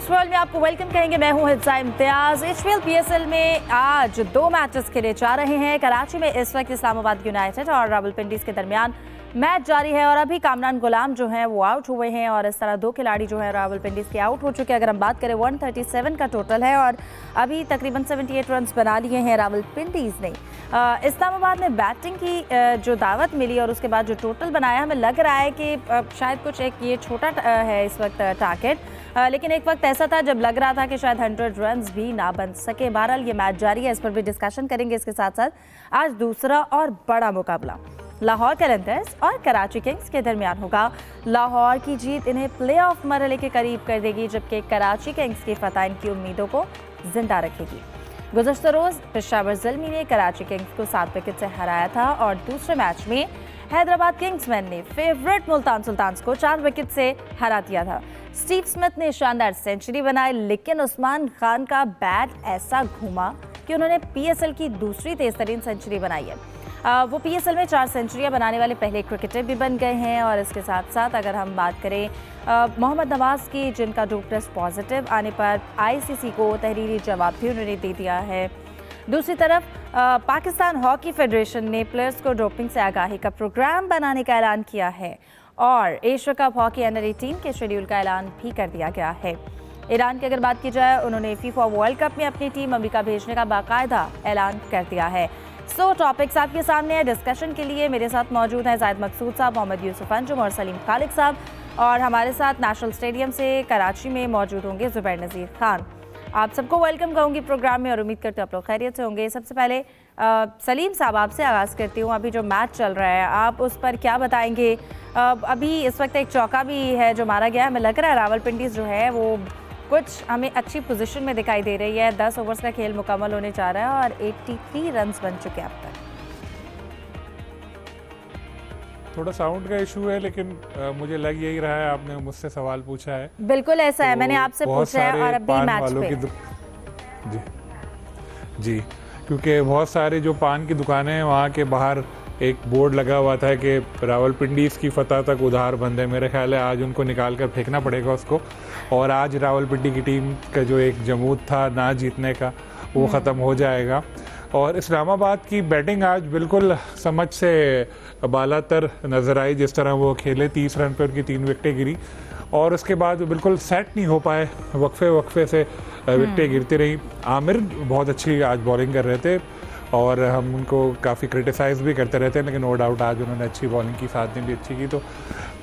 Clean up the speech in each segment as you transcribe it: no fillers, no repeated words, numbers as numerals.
Sports world में आपको welcome कहेंगे। मैं हूं हित्सा इम्तियाज। एचपीएल पीएसएल में आज 2 मैचेस खेले जा रहे हैं। कराची में इस वक्त इस्लामाबाद यूनाइटेड और रावलपिंडी के दरमियान मैच जारी है और अभी कामरान गुलाम जो हैं वो आउट हुए हैं और इस तरह 2 खिलाड़ी जो है रावलपिंडी के आउट हो चुके हैं। अगर हम बात करें 137 का टोटल है और अभी तकरीबन 78 रन बना लिए हैं रावलपिंडी ने। इस्लामाबाद ने बैटिंग की जो दावत मिली और उसके बाद जो टोटल बनाया, हमें लग रहा है कि शायद कुछ एक ये छोटा है इस वक्त टारगेट, लेकिन एक वक्त ऐसा था जब लग रहा था कि शायद 100 रन भी ना बन सके। बहरहाल ये मैच जारी है, इस पर भी डिस्कशन करेंगे। इसके साथ साथ आज दूसरा और बड़ा मुकाबला लाहौर कलंदर्स और कराची किंग्स के दरमियान होगा। लाहौर की जीत इन्हें प्लेऑफ मरहले के करीब कर देगी, जबकि कराची किंग्स की फतह इनकी उम्मीदों को जिंदा रखेगी। गुज़श्ता रोज़ पेशावर ज़ल्मी ने कराची किंग्स को 7 विकेट से हराया था और दूसरे मैच में हैदराबाद किंग्समैन ने फेवरेट मुल्तान सुल्तान्स को 4 विकेट से हरा दिया था। स्टीव स्मिथ ने शानदार सेंचुरी बनाई, लेकिन उस्मान खान का बैट ऐसा घूमा कि उन्होंने पीएसएल की दूसरी तेज तरीन सेंचुरी बनाई है। वो पीएसएल में 4 सेंचुरियां बनाने वाले पहले क्रिकेटर भी बन गए हैं। और इसके साथ साथ अगर हम बात करें मोहम्मद नवाज की, जिनका डोप टेस्ट पॉजिटिव आने पर आईसीसी को तहरीरी जवाब भी उन्होंने दे दिया है। दूसरी तरफ पाकिस्तान हॉकी फेडरेशन ने प्लेयर्स को डोपिंग से आगाही का प्रोग्राम बनाने का ऐलान किया है और एशिया कप हॉकी अंडर 18 के शेड्यूल का ऐलान भी कर दिया गया है। ईरान की अगर बात की जाए, उन्होंने फीफा वर्ल्ड कप में अपनी टीम अमेरिका भेजने का बाकायदा ऐलान कर दिया है। टॉपिक्स आपके सामने है डिस्कशन के लिए। मेरे साथ मौजूद हैं जाहिद मकसूद साहब, मोहम्मद यूसुफ अंजुम और सलीम खालिक साहब, और हमारे साथ नेशनल स्टेडियम से कराची में मौजूद होंगे जुबैर नज़ीर खान। आप सबको वेलकम कहूँगी प्रोग्राम में और उम्मीद करते हैं आप लोग खैरियत से होंगे। सबसे पहले सलीम साहब आपसे आगाज़ करती हूँ। अभी जो मैच चल रहा है आप उस पर क्या बताएंगे? अभी इस वक्त एक चौका भी है जो मारा गया है। हमें लग रहा है रावलपिंडी जो है वो कुछ हमें अच्छी पोजीशन में दिखाई दे रही है। 10 ओवर्स का खेल मुकम्मल होने जा रहा है और 83 रन बन चुके हैं अब तक। थोड़ा साउंड का इशू है, लेकिन मुझे लग यही रहा है, आपने मुझसे सवाल पूछा है। बिल्कुल ऐसा है, मैंने आपसे पूछा है और अभी मैच पे जी, क्योंकि बहुत सारे जो पान की दुकानें हैं वहाँ के बाहर एक बोर्ड लगा हुआ था कि रावलपिंडी की फतह तक उधार बंद है। मेरे ख्याल है आज उनको निकाल कर फेंकना पड़ेगा उसको। और आज रावलपिंडी की टीम का जो एक जमूद था ना जीतने का, वो ख़त्म हो जाएगा। और इस्लामाबाद की बैटिंग आज बिल्कुल समझ से बालातर नज़र आई। जिस तरह वो खेले, 30 रन पर उनकी 3 विकेटें गिरी और उसके बाद वो बिल्कुल सेट नहीं हो पाए, वक्फे से विकेटें गिरती रही। आमिर बहुत अच्छी आज बॉलिंग कर रहे थे और हम उनको काफ़ी क्रिटिसाइज़ भी करते रहते हैं, लेकिन नो डाउट आज उन्होंने अच्छी बॉलिंग की, साथ ने भी अच्छी की। तो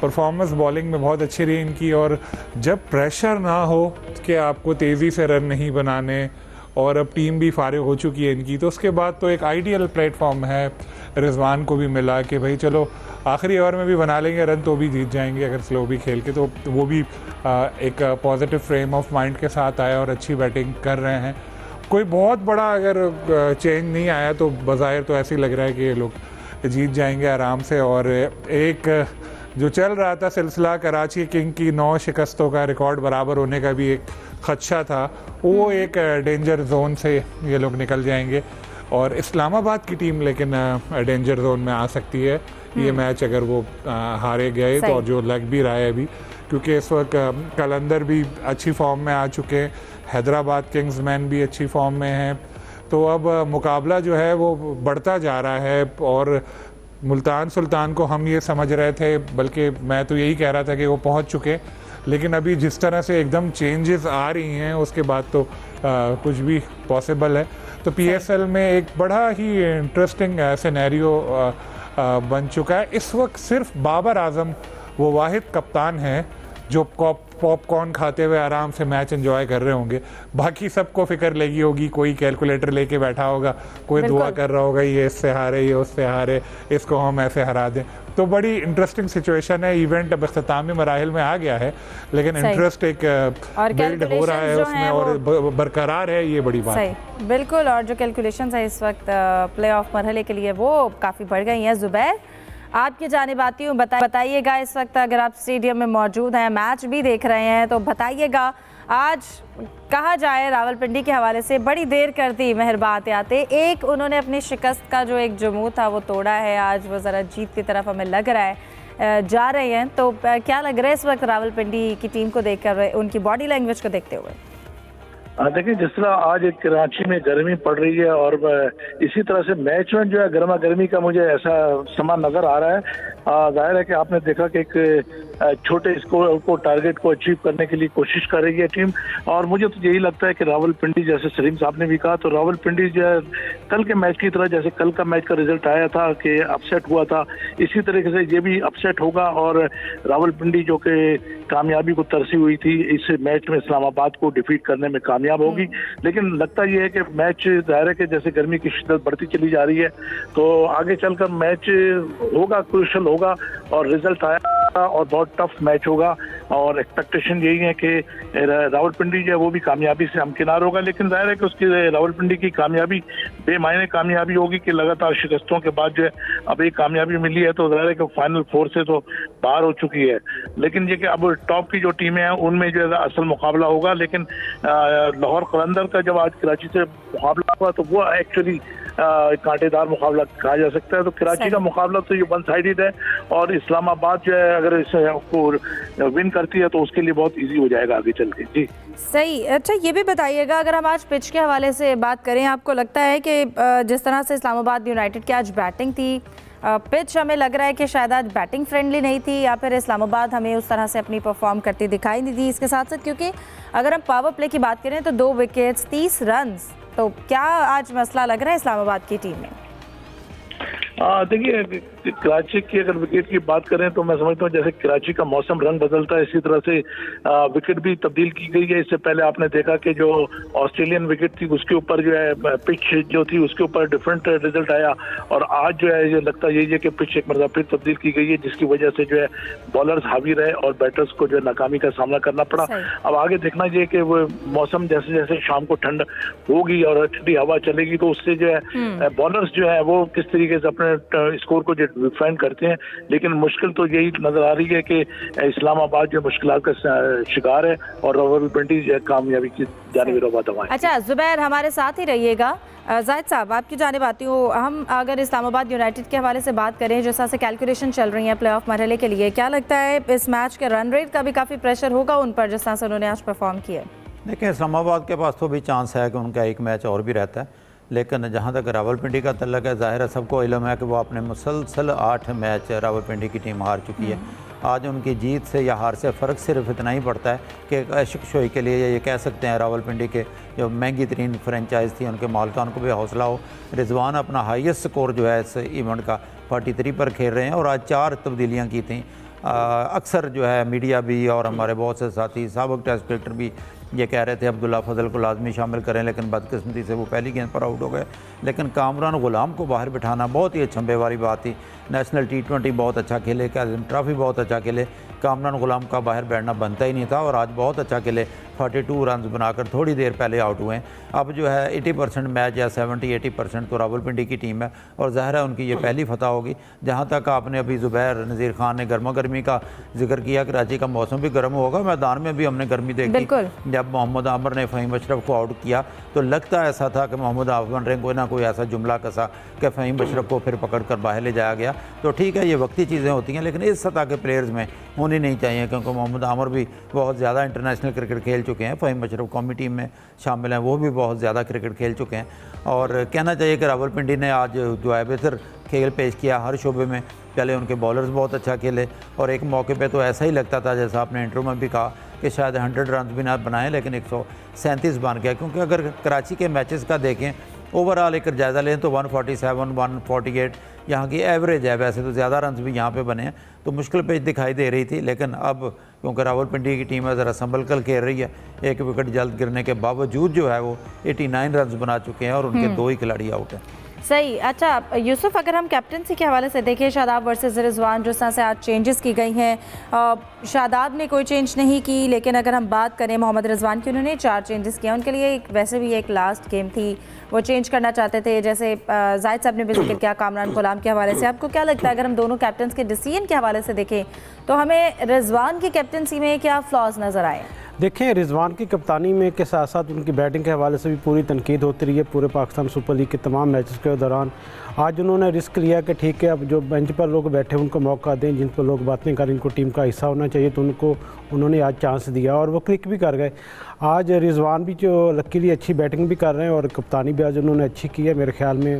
परफॉर्मेंस बॉलिंग में बहुत अच्छी रही इनकी। और जब प्रेशर ना हो कि आपको तेज़ी से रन नहीं बनाने और अब टीम भी फारिग हो चुकी है इनकी, तो उसके बाद तो एक आइडियल प्लेटफॉर्म है। रिजवान को भी मिला कि भाई चलो आखिरी ओवर में भी बना लेंगे रन तो भी जीत जाएंगे अगर स्लो भी खेल के, तो वो भी एक पॉजिटिव फ्रेम ऑफ माइंड के साथ आए और अच्छी बैटिंग कर रहे हैं। कोई बहुत बड़ा अगर चेंज नहीं आया तो बज़ाहिर तो ऐसे ही लग रहा है कि ये लोग जीत जाएंगे आराम से। और एक जो चल रहा था सिलसिला कराची किंग की 9 शिकस्तों का रिकॉर्ड बराबर होने का भी एक खदशा था, वो एक डेंजर जोन से ये लोग निकल जाएंगे। और इस्लामाबाद की टीम लेकिन डेंजर जोन में आ सकती है ये मैच अगर वो हारे गए तो, और जो लग भी रहा है अभी, क्योंकि इस वक्त कलंदर भी अच्छी फॉर्म में आ चुके हैं, हैदराबाद किंग्समैन भी अच्छी फॉर्म में हैं। तो अब मुकाबला जो है वो बढ़ता जा रहा है। और मुल्तान सुल्तान को हम ये समझ रहे थे, बल्कि मैं तो यही कह रहा था कि वो पहुंच चुके, लेकिन अभी जिस तरह से एकदम चेंजेस आ रही हैं उसके बाद तो कुछ भी पॉसिबल है। तो पीएसएल में एक बड़ा ही इंटरेस्टिंग सिनेरियो बन चुका है। इस वक्त सिर्फ बाबर आजम वो वाहिद कप्तान हैं जो पॉपकॉर्न खाते हुए आराम से मैच एंजॉय कर रहे होंगे। बाकी सबको फिक्र लगी होगी, कोई कैलकुलेटर लेके बैठा होगा, कोई दुआ कर रहा होगा ये इससे हारे, ये उससे हारे, इसको हम ऐसे हरा दें। तो बड़ी इंटरेस्टिंग सिचुएशन है। इवेंट अब इख्तितामी मराहिल में आ गया है, लेकिन इंटरेस्ट एक बिल्ड हो रहा है उसमें और बरकरार है, ये बड़ी बात है। बिल्कुल, और जो कैलकुलेशन है इस वक्त प्ले ऑफ मरहले के लिए वो काफ़ी बढ़ गई हैं। जुबैर, आपकी जानिब आती हूँ, बताइएगा इस वक्त अगर आप स्टेडियम में मौजूद हैं, मैच भी देख रहे हैं, तो बताइएगा आज कहा जाए रावलपिंडी के हवाले से। बड़ी देर कर दी मेहरबान आते, एक उन्होंने अपनी शिकस्त का जो एक जमूद था वो तोड़ा है, आज वो ज़रा जीत की तरफ हमें लग रहा है, जा रहे हैं, तो क्या लग रहा है इस वक्त रावलपिंडी की टीम को देखकर, उनकी बॉडी लैंग्वेज को देखते हुए? देखिए, जिस तरह आज कराची में गर्मी पड़ रही है और इसी तरह से मैच में जो है गर्मा गर्मी का मुझे ऐसा समा नजर आ रहा है। जाहिर है कि आपने देखा कि एक छोटे स्कोर को टारगेट को अचीव करने के लिए कोशिश कर रही है टीम, और मुझे तो यही लगता है कि रावलपिंडी, जैसे सलीम साहब ने भी कहा, तो रावलपिंडी जो है कल के मैच की तरह, जैसे कल का मैच का रिजल्ट आया था कि अपसेट हुआ था, इसी तरीके से ये भी अपसेट होगा और रावलपिंडी जो कि कामयाबी को तरसी हुई थी इस मैच में इस्लामाबाद को डिफीट करने में कामयाब होगी। लेकिन लगता यह है कि मैच जाहिर है कि जैसे गर्मी की शिद्दत बढ़ती चली जा रही है, तो आगे चलकर मैच होगा, क्रूशल होगा और रिजल्ट आया और बहुत टफ मैच होगा। और एक्सपेक्टेशन यही है कि रावलपिंडी जो है वो भी कामयाबी से हमकिनार होगा। लेकिन जाहिर है कि उसकी रावलपिंडी की कामयाबी बेमायने कामयाबी होगी कि लगातार शिकस्तों के बाद जो है अब एक कामयाबी मिली है, तो जाहिर है कि फाइनल 4 से तो बाहर हो चुकी है। लेकिन ये कि अब टॉप की जो टीमें हैं उनमें जो है असल मुकाबला होगा। लेकिन लाहौर कलंदर का जब आज कराची से मुकाबला हुआ तो वो एक्चुअली कांटेदार मुकाबला कहा जा सकता है। तो कराची का मुकाबला तो ये वन साइडेड है और इस्लामाबाद जो है अगर इसे विन करती है तो उसके लिए बहुत इजी हो जाएगा आगे चल के। जी सही। अच्छा, ये भी बताइएगा, अगर हम आज पिच के हवाले से बात करें, आपको लगता है कि जिस तरह से इस्लामाबाद यूनाइटेड की आज बैटिंग थी, पिच हमें लग रहा है कि शायद आज बैटिंग फ्रेंडली नहीं थी, या फिर इस्लामाबाद हमें उस तरह से अपनी परफॉर्म करती दिखाई नहीं दी? इसके साथ साथ क्योंकि अगर हम पावर प्ले की बात करें तो 2 विकेट्स 30 रन, तो क्या आज मसला लग रहा है इस्लामाबाद की टीम में? देखिए, कराची की अगर विकेट की बात करें तो मैं समझता हूँ जैसे कराची का मौसम रंग बदलता है, इसी तरह से विकेट भी तब्दील की गई है। इससे पहले आपने देखा कि जो ऑस्ट्रेलियन विकेट थी उसके ऊपर जो है पिच जो थी उसके ऊपर डिफरेंट रिजल्ट आया, और आज जो है ये लगता यही है कि पिच एक मरतबा फिर तब्दील की गई है, जिसकी वजह से जो है बॉलर्स हावी रहे और बैटर्स को जो है नाकामी का सामना करना पड़ा। अब आगे देखना ये कि वो मौसम जैसे जैसे शाम को ठंड होगी और ठंडी हवा चलेगी तो उससे जो है बॉलर्स जो है वो किस तरीके से अपने स्कोर को डिफाइन करते हैं। लेकिन मुश्किल तो यही नजर आ रही है कि इस्लामाबाद जो मुश्किलात का शिकार है और रावलपिंडी कामयाबी की जानिब रवा दवा है। अच्छा जुबैर, हमारे साथ ही रहिएगा। जाहिद साहब, आपकी जानिब आती हूँ। हम अगर इस्लामाबाद यूनाइटेड के हवाले से बात करें, जिस तरह से कैलकुलेशन चल रही है प्लेऑफ मरहले के लिए, क्या लगता है इस मैच के रन रेट का भी काफ़ी प्रेशर होगा उन पर, जिस तरह से उन्होंने आज परफॉर्म किया? देखिए, इस्लामाबाद के पास तो भी चांस है कि उनका एक मैच और भी रहता है, लेकिन जहाँ तक रावलपिंडी का तल्लक है, ज़ाहिर है सबको इल्म है कि वो अपने मुसलसल 8 मैच रावलपिंडी की टीम हार चुकी है। आज उनकी जीत से या हार से फ़र्क सिर्फ इतना ही पड़ता है कि इश्क शोई के लिए ये कह सकते हैं रावलपिंडी के जो महंगी तरीन फ्रेंचाइज थी उनके मालिकान को भी हौसला हो। रिजवान अपना हाईएस्ट स्कोर जो है इस इवेंट का 43 पर खेल रहे हैं और आज 4 तब्दीलियाँ की थी। अक्सर जो है मीडिया भी और हमारे बहुत से साथी साबिक टेस्ट क्रिकेटर भी ये कह रहे थे अब्दुल्ला फजल को लाजमी शामिल करें, लेकिन बदकिस्मती से वो पहली गेंद पर आउट हो गए। लेकिन कामरान गुलाम को बाहर बिठाना बहुत ही अचंभे वाली बात थी। नेशनल T20 बहुत अच्छा खेले, काज़िम ट्रॉफी बहुत अच्छा खेले, कामरान गुलाम का बाहर बैठना बनता ही नहीं था और आज बहुत अच्छा खेले, 42 रन बनाकर थोड़ी देर पहले आउट हुए हैं। अब जो है 80% मैच या 70-80% तो रावलपिंडी की टीम है और ज़ाहिर है उनकी ये पहली फतह होगी। जहाँ तक आपने अभी ज़ुबैर नज़ीर खान ने गर्मा गर्मी का जिक्र किया, कराची का मौसम भी गर्म होगा, मैदान में भी हमने गर्मी देखी। जब मोहम्मद आमर ने फ़हीम अशरफ को आउट किया तो लगता ऐसा था कि मोहम्मद आमर ने कोई ना कोई ऐसा जुमला कसा कि फ़हीम अशरफ को फिर पकड़ कर बाहर ले जाया गया। तो ठीक है, ये वक्ती चीज़ें होती हैं, लेकिन इस सतह के प्लेयर्स में होनी नहीं चाहिए, क्योंकि मोहम्मद आमर भी बहुत ज़्यादा इंटरनेशनल क्रिकेट खेल चुके हैं, फ़हीम अशरफ कौमी टीम में शामिल हैं, वो भी बहुत ज़्यादा क्रिकेट खेल चुके हैं। और कहना चाहिए कि रावलपिंडी ने आज जो है बेहतर खेल पेश किया हर शोबे में। पहले उनके बॉलर्स बहुत अच्छा खेले और एक मौके पे तो ऐसा ही लगता था, जैसा आपने इंटरव्यू में भी कहा, कि शायद 100 रन भी ना बनाए, लेकिन 137 बन गया। क्योंकि अगर कराची के मैचेस का देखें, ओवरऑल एक जायज़ा लें तो 147, 148 यहाँ की एवरेज है। वैसे तो ज़्यादा रन भी यहाँ पे बने हैं, तो मुश्किल पेच दिखाई दे रही थी। लेकिन अब क्योंकि रावलपिंडी की टीम है ज़रा संभल कर खेल रही है, एक विकेट जल्द गिरने के बावजूद जो है वो 89 रन बना चुके हैं और उनके 2 ही खिलाड़ी आउट हैं। सही। अच्छा यूसुफ, अगर हम कैप्टनसी के हवाले से देखें, शादाब वर्सेस रिजवान, जिस तरह से आज चेंजेस की गई हैं, शादाब ने कोई चेंज नहीं की, लेकिन अगर हम बात करें मोहम्मद रिजवान की, उन्होंने 4 चेंजेस किए। उनके लिए वैसे भी एक लास्ट गेम थी, वो चेंज करना चाहते थे। जैसे जाहिद साहब ने भी जिक्र किया कामरान गुलाम के हवाले से। आपको क्या लगता है अगर हम दोनों कैप्टन के डिसीजन के हवाले से देखें तो हमें रिजवान की कैप्टनसी में क्या फ्लॉज नज़र आए? देखें, रिजवान की कप्तानी में के साथ साथ उनकी बैटिंग के हवाले से भी पूरी तनकीद होती रही है पूरे पाकिस्तान सुपर लीग के तमाम मैचेस के दौरान। आज उन्होंने रिस्क लिया कि ठीक है, अब जो बेंच पर लोग बैठे उनको मौका दें, जिन पर लोग बातें करें, इनको टीम का हिस्सा होना चाहिए, तो उनको उन्होंने आज चांस दिया और वो क्लिक भी कर गए। आज रिजवान भी जो लकीली अच्छी बैटिंग भी कर रहे हैं और कप्तानी भी आज उन्होंने अच्छी की है। मेरे ख्याल में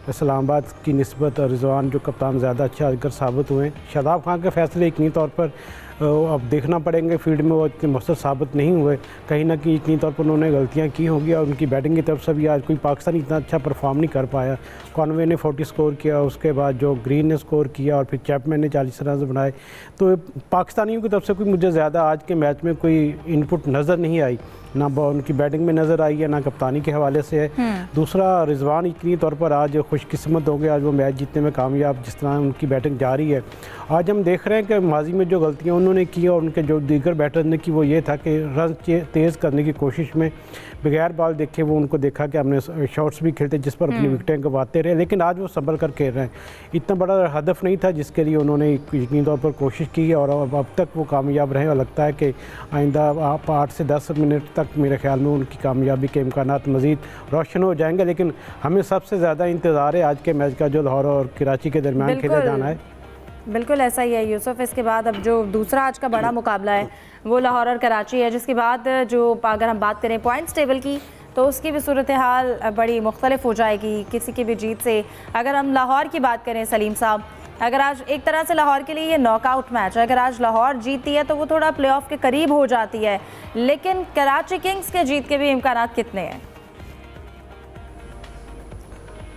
इस्लामाबाद की निस्बत रिजवान जो कप्तान ज़्यादा अच्छा अगर साबित हुए। शादाब खान के फैसले यकीनी तौर पर अब देखना पड़ेंगे, फील्ड में वो इतने मौसर साबित नहीं हुए, कहीं ना कहीं यकीनी तौर पर उन्होंने गलतियां की होंगी और उनकी बैटिंग की तरफ से भी आज कोई पाकिस्तानी इतना अच्छा परफॉर्म नहीं कर पाया। कॉनवे ने 40 स्कोर किया, उसके बाद जो ग्रीन ने स्कोर किया और फिर चैपमैन ने 40 रन बनाए। तो पाकिस्तानियों की तरफ से कोई मुझे ज़्यादा आज के मैच में कोई इनपुट नज़र नहीं आई, ना उनकी बैटिंग में नज़र आई है, ना कप्तानी के हवाले से है। दूसरा, रिजवान यकीनी तौर पर आज खुशकिस्मत हो गए, आज वो मैच जीतने में कामयाब, जिस तरह उनकी बैटिंग जारी है। आज हम देख रहे हैं कि माजी में जो गलतियां उन्होंने की और उनके जो दीगर बैटर ने की, वो ये था कि रन तेज़ करने की कोशिश में बगैर बॉल देखे वो उनको देखा कि हमने शॉट्स भी खेलते जिस पर अपनी विकेटें गंवाते रहे, लेकिन आज वो संभल कर खेल रहे हैं। इतना बड़ा हदफ नहीं था जिसके लिए उन्होंने यकीनी तौर पर कोशिश की है और अब तक वो कामयाब रहे और लगता है कि आइंदा आप 8 से 10 मिनट तक मेरे ख्याल में उनकी कामयाबी के इम्कानात मज़ीद रोशन हो जाएंगे। लेकिन हमें सबसे ज़्यादा इंतज़ार है आज के मैच का जो लाहौर और कराची के दरमियान खेला जाना है। बिल्कुल ऐसा ही है यूसुफ। इसके बाद अब जो दूसरा आज का बड़ा मुकाबला है वो लाहौर और कराची है, जिसके बाद जो अगर हम बात करें पॉइंट्स टेबल की तो उसकी भी सूरत हाल बड़ी मुख्तलिफ हो जाएगी किसी की भी जीत से। अगर हम लाहौर की बात करें सलीम साहब, अगर आज एक तरह से लाहौर के लिए ये नॉकआउट मैच है, अगर आज लाहौर जीतती है तो वो थोड़ा प्लेऑफ के करीब हो जाती है, लेकिन कराची किंग्स के जीत के भी इम्कानात कितने हैं?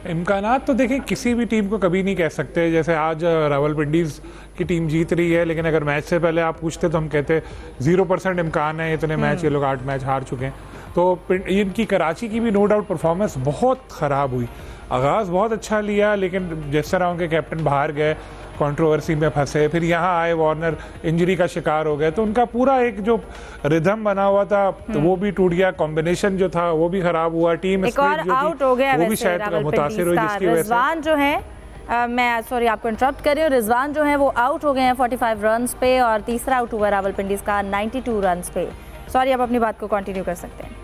इम्कानात तो देखिए किसी भी टीम को कभी नहीं कह सकते। जैसे आज रावलपिंडीज़ की टीम जीत रही है, लेकिन अगर मैच से पहले आप पूछते तो हम कहते 0% इम्कान है, इतने मैच ये लोग 8 मैच हार चुके हैं। तो इनकी कराची की भी नो डाउट परफॉर्मेंस बहुत ख़राब हुई। आगाज़ बहुत अच्छा लिया, लेकिन जिस तरह उनके कैप्टन बाहर गए, कंट्रोवर्सी में फंसे, फिर यहाँ आए, वार्नर इंजरी का शिकार हो गए, तो उनका पूरा एक जो रिदम बना हुआ था तो वो भी टूट गया, कॉम्बिनेशन जो था वो भी खराब हुआ, टीम एक और आउट हो गया, वो भी शायद मुतासिर हुई, जिसकी वजह से रिजवान जो है मैं सॉरी आपको इंटरप्ट कर रही हूँ, रिजवान जो है वो आउट हो गए हैं 45 रन्स पे और तीसरा आउट हुआ रावलपिंडीज़ का 92 रन्स पे। सॉरी, आप अपनी बात को कंटिन्यू कर सकते हैं।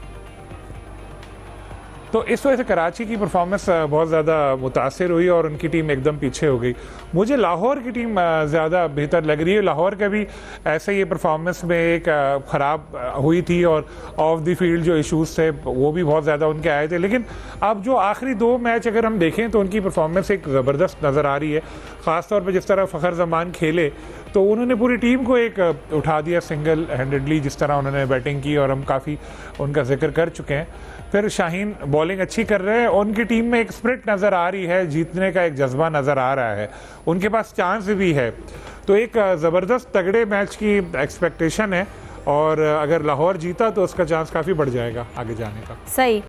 तो इस वजह से कराची की परफॉर्मेंस बहुत ज़्यादा मुतासिर हुई और उनकी टीम एकदम पीछे हो गई। मुझे लाहौर की टीम ज़्यादा बेहतर लग रही है। लाहौर का भी ऐसे ही परफॉर्मेंस में एक ख़राब हुई थी और ऑफ द फील्ड जो इश्यूज़ थे वो भी बहुत ज़्यादा उनके आए थे, लेकिन अब जो आखिरी 2 मैच अगर हम देखें तो उनकी परफॉर्मेंस एक ज़बरदस्त नज़र आ रही है। ख़ास तौर पर जिस तरह फ़खर जमान खेले तो उन्होंने पूरी टीम को एक उठा दिया सिंगल हैंडेडली, जिस तरह उन्होंने बैटिंग की और हम काफ़ी उनका जिक्र कर चुके हैं। फिर शाहीन बॉलिंग अच्छी कर रहे हैं, उनकी टीम में एक स्पिरिट नज़र आ रही है, जीतने का एक जज्बा नज़र आ रहा है, उनके पास चांस भी है। तो एक ज़बरदस्त तगड़े मैच की एक्सपेक्टेशन है और अगर लाहौर जीता तो उसका चांस काफ़ी बढ़ जाएगा आगे जाने का। सही।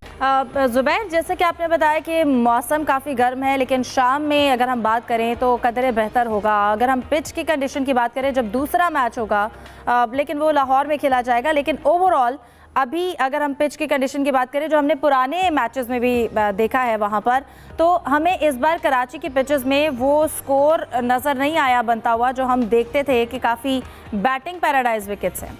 ज़ुबैर, जैसे कि आपने बताया कि मौसम काफ़ी गर्म है, लेकिन शाम में अगर हम बात करें तो कदरे बेहतर होगा। अगर हम पिच की कंडीशन की बात करें, जब दूसरा मैच होगा लेकिन वो लाहौर में खेला जाएगा, लेकिन ओवरऑल अभी अगर हम पिच की कंडीशन की बात करें जो हमने पुराने मैचेस में भी देखा है वहाँ पर, तो हमें इस बार कराची की पिचेस में वो स्कोर नज़र नहीं आया बनता हुआ जो हम देखते थे कि काफ़ी बैटिंग पैराडाइज विकेट्स हैं।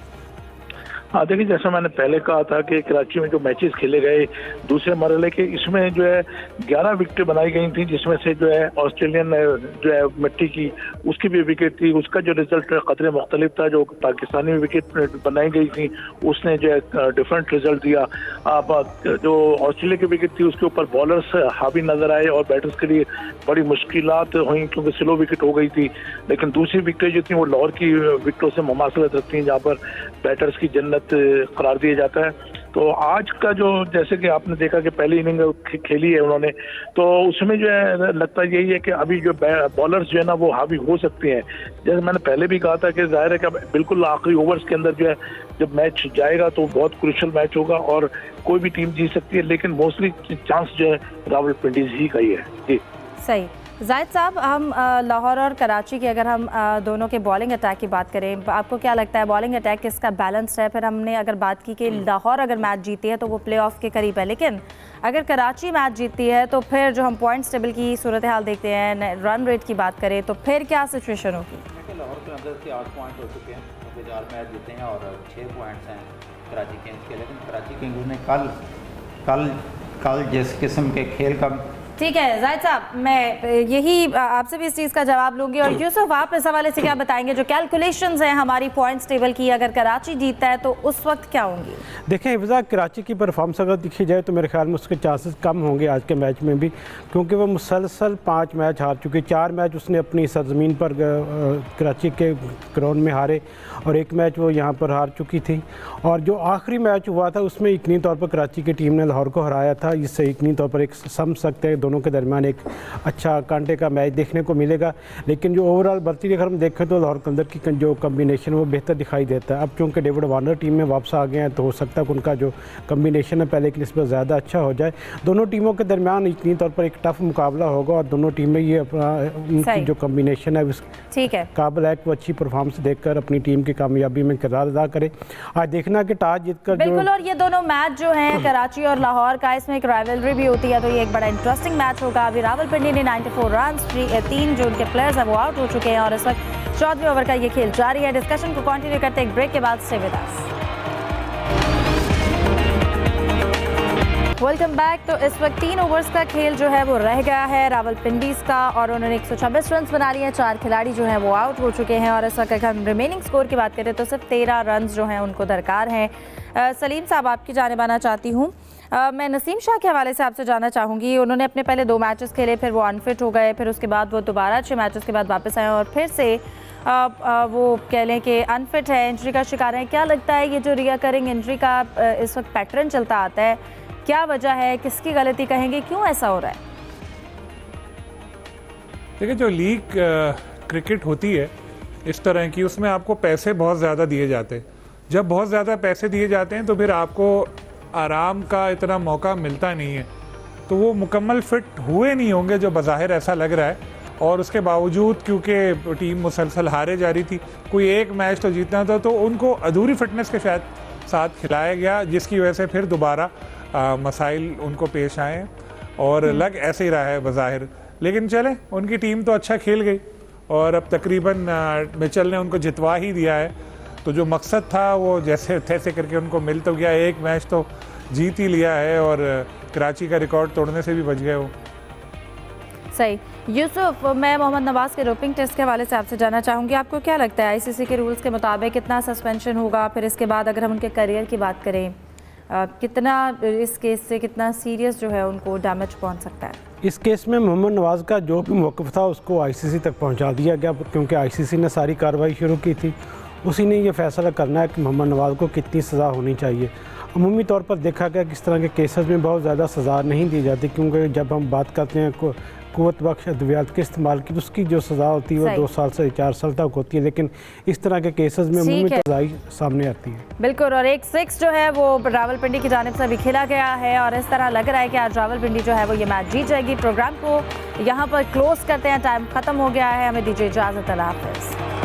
हाँ देखिए, जैसा मैंने पहले कहा था कि कराची में जो मैचेस खेले गए दूसरे मरहले के, इसमें जो है 11 विकेटें बनाई गई थी, जिसमें से जो है ऑस्ट्रेलियन जो है मिट्टी की उसकी भी विकेट थी। उसका जो रिजल्ट कदरे मुख्तलिफ था। जो पाकिस्तानी विकेट बनाई गई थी उसने जो है डिफरेंट रिजल्ट दिया। जो ऑस्ट्रेलिया की विकेट थी उसके ऊपर बॉलर्स हावी नजर आए और बैटर्स के लिए बड़ी मुश्किलात हुई क्योंकि स्लो विकेट हो गई थी। लेकिन दूसरी विकेटें जो थी वो लाहौर की विकेटों से मुमासलत रखती हैं, जहाँ पर बैटर्स की जन्नत करार दिया जाता है। तो आज का जो, जैसे कि आपने देखा कि पहली इनिंग खेली है उन्होंने, तो उसमें जो है लगता यही है कि अभी जो बॉलर्स जो है ना वो हावी हो सकते हैं। जैसे मैंने पहले भी कहा था कि जाहिर है कि बिल्कुल आखिरी ओवर्स के अंदर जो है जब मैच जाएगा तो बहुत क्रूशियल मैच होगा और कोई भी टीम जीत सकती है, लेकिन मोस्टली चांस जो है रावलपिंडीज़ ही का ही है। जी सही। जाहिद साहब, हम लाहौर और कराची की अगर हम दोनों के बॉलिंग अटैक की बात करें, आपको क्या लगता है बॉलिंग अटैक किसका बैलेंस्ड है? फिर हमने अगर बात की कि लाहौर अगर मैच जीती है तो वो प्लेऑफ के करीब है, लेकिन अगर कराची मैच जीतती है तो फिर जो हम पॉइंट्स टेबल की सूरत हाल देखते हैं, रन रेट की बात करें तो फिर क्या सिचुएशन होगी? लाहौर के अंदर से 8 पॉइंट हो चुके हैं क्योंकि 4 मैच जीते हैं और 6 पॉइंट्स हैं। कराची किंग्स के, लेकिन कराची किंग्स ने कल जिस किस्म के खेल का ठीक है जाहिद साहब, मैं यही आपसे भी इस चीज़ का जवाब लूंगी। और यूसुफ, आप इस हवाले से क्या बताएंगे, जो कैलकुलेशंस हैं हमारी पॉइंट्स टेबल की, अगर कराची जीतता है तो उस वक्त क्या होंगी? देखें हिफ्ज़ा, कराची की परफॉर्मेंस अगर देखी जाए तो मेरे ख्याल में उसके चांसेस कम होंगे आज के मैच में भी, क्योंकि वो मुसलसल 5 मैच हार चुकी। 4 मैच उसने अपनी सरजमीन पर कराची के ग्राउंड में हारे और 1 मैच वो यहाँ पर हार चुकी थी। और जो आखिरी मैच हुआ था उसमें यकीनी तौर पर कराची की टीम ने लाहौर को हराया था। इससे यकीनी तौर पर एक समझ सकते हैं दोनों के दरमियान एक अच्छा कांटे का मैच देखने को मिलेगा। लेकिन जो ओवरऑल बढ़ती अगर हम देखें तो लाहौर कलंदर की जो कम्बिनेशन है वो बेहतर दिखाई देता है। अब चूँकि डेविड वार्नर टीम में वापस आ गए हैं तो हो सकता है कि उनका जो कम्बिनेशन है पहले की निस्बत ज़्यादा अच्छा हो जाए। दोनों टीमों के दरमियान यकीनी तौर पर एक टफ मुकाबला होगा और दोनों टीमें ये अपना उनकी जो कम्बिनेशन है उस ठीक है काबिल है कि वो अच्छी परफॉर्मेंस देखकर अपनी टीम की कामयाबी में किरदार अदा करे। आज देखना कि टॉस जीतकर बिल्कुल, और ये दोनों मैच जो हैं कराची और लाहौर का, इसमें एक राइवलरी भी होती है, तो ये एक बड़ा इंटरेस्टिंग मैच होगा। अभी रावलपिंडी ने 94 रन, 3 जो उनके प्लेयर्स हैं वो आउट हो चुके हैं और इस वक्त 14वें ओवर का ये खेल जारी है। डिस्कशन को कंटिन्यू करते हैं एक ब्रेक के बाद। Stay with us. Welcome back. तो इस वक्त 3 ओवर्स का खेल जो है वो रह गया है रावलपिंडीज़ का और उन्होंने 126 रन बना लिए हैं। 4 खिलाड़ी जो हैं वो आउट हो चुके हैं और इस वक्त अगर हम रिमेनिंग स्कोर की बात करें तो सिर्फ 13 रन जो हैं उनको दरकार हैं। सलीम साहब, आपकी जानिब आना चाहती हूँ। मैं नसीम शाह के हवाले से आपसे जानना चाहूँगी। उन्होंने अपने पहले 2 मैचेस खेले, फिर वो अनफिट हो गए, फिर उसके बाद वो दोबारा 6 मैचेस के बाद वापस आए और फिर से वो कह लें कि अनफिट है, इंजरी का शिकार है। क्या लगता है ये जो रिकरिंग इंजरी का इस वक्त पैटर्न चलता आता है, क्या वजह है, किसकी गलती कहेंगे, क्यों ऐसा हो रहा है? देखिए, जो लीग क्रिकेट होती है इस तरह की, उसमें आपको पैसे बहुत ज़्यादा दिए जाते हैं। जब बहुत ज़्यादा पैसे दिए जाते हैं तो फिर आपको आराम का इतना मौका मिलता नहीं है, तो वो मुकम्मल फिट हुए नहीं होंगे जो बज़ाहिर ऐसा लग रहा है। और उसके बावजूद क्योंकि टीम मुसलसल हारे जा रही थी, कोई एक मैच तो जीतना था, तो उनको अधूरी फिटनेस के शायद साथ खिलाया गया, जिसकी वजह से फिर दोबारा मसाइल उनको पेश आए और लग ऐसे ही रहा है बज़ाहिर। लेकिन चले, उनकी टीम तो अच्छा खेल गई और अब तकरीबन मिचेल ने उनको जितवा ही दिया है। तो जो मकसद था वो जैसे तैसे करके उनको मिल तो गया, एक मैच तो जीत ही लिया है और कराची का रिकॉर्ड तोड़ने से भी बच गए वो। सही। यूसुफ, मैं मोहम्मद नवाज के डोपिंग टेस्ट के हवाले से आपसे जानना चाहूँगी, आपको क्या लगता है आईसीसी के रूल्स के मुताबिक कितना सस्पेंशन होगा? फिर इसके बाद अगर हम उनके करियर की बात करें, कितना इस केस से कितना सीरियस जो है उनको डैमेज पहुंच सकता है? इस केस में मोहम्मद नवाज़ का जो भी मौक़िफ़ था उसको आईसीसी तक पहुंचा दिया गया, क्योंकि आईसीसी ने सारी कार्रवाई शुरू की थी। उसी ने ये फैसला करना है कि मोहम्मद नवाज़ को कितनी सज़ा होनी चाहिए। अमूमी तौर पर देखा गया कि इस तरह के केसेस में बहुत ज़्यादा सज़ा नहीं दी जाती, क्योंकि जब हम बात करते हैं कुव्वत बख्श अद्वियात के इस्तेमाल की, तो उसकी जो सज़ा होती है वो 2 साल से 4 साल तक होती है। लेकिन इस तरह के केसेस में अमूमी सज़ाई सामने आती है। बिल्कुल, और एक 6 जो है वो रावलपिंडी की जानिब से भी खेला गया है और इस तरह लग रहा है कि आज रावलपिंडी जो है वो ये मैच जीत जाएगी। प्रोग्राम को यहाँ पर क्लोज करते हैं, टाइम ख़त्म हो गया है, हमें दीजिए इजाज़त। अल्लाह हाफ़िज़।